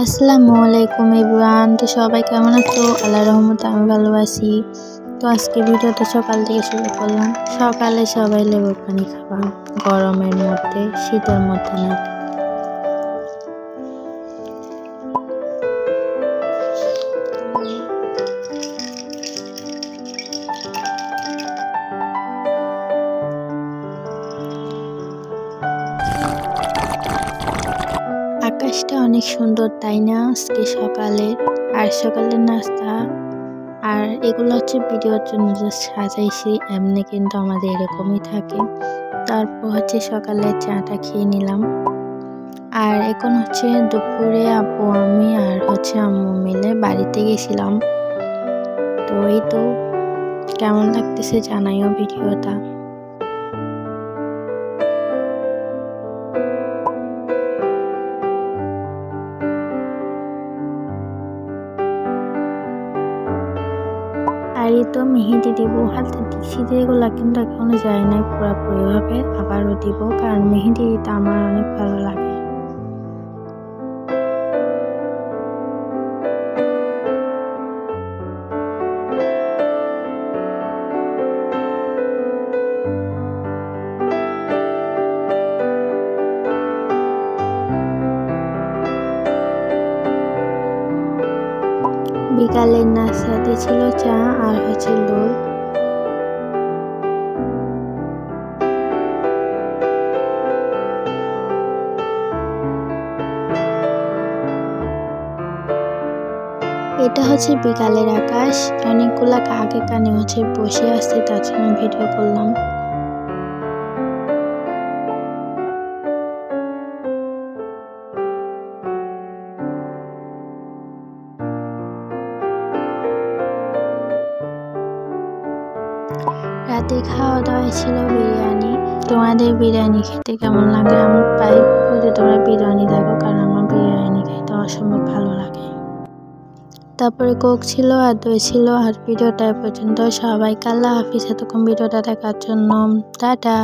আসসালামু আলাইকুম এভরিওয়ান। তো সবাই কেমন আছো? আল্লাহর রহমতে আমি ভালো আছি। তো আজকে ভিডিওটা সকাল থেকে শুরু করলাম। সকালে সবাই লেবুর পানি খাবা, গরমের মধ্যে, শীতের মধ্যে না। আকাশটা অনেক সুন্দর, তাই না? আজকে সকালে আর সকালের নাস্তা আর এগুলো হচ্ছে ভিডিওর জন্য জাস্ট সাজাইছি, এমনি কিন্তু আমাদের এরকমই থাকে। তারপর হচ্ছে সকালে চাটা খেয়ে নিলাম। আর এখন হচ্ছে দুপুরে আপু আমি আর হচ্ছে আম্মু মিলে বাড়িতে গেছিলাম। তো এই তো, কেমন লাগতেছে জানাইও ভিডিওটা। আর এই তো মেহেদি দিব, হাতে দিচ্ছি যেগুলা কিন্তু এখনো যায় নাই পুরোপুরি ভাবে, আবারও দিব কারণ মেহেদি দিতে আমার অনেক ভালো লাগে। বিকালের নাস্তাতে ছিল চা আর হচ্ছে লোল। এটা হচ্ছে বিকালের আকাশ, অনেকগুলা কাক এখানে হচ্ছে বসে আসছে, তার জন্য ভিডিও করলাম। রাতে খাওয়া দাওয়া ছিল বিরিয়ানি। তোমাদের বিরিয়ানি খেতে কেমন লাগে? আমি প্রায় যদি তোমরা বিরিয়ানি দেখো, কারণ আমার বিরিয়ানি খেতে অসম্ভব ভালো লাগে। তারপরে কোক ছিল আর দই ছিল। আর ভিডিওটা পর্যন্ত, সবাইকে আল্লাহ হাফিজ। এতক্ষণ ভিডিওটা দেখার জন্য টাটা।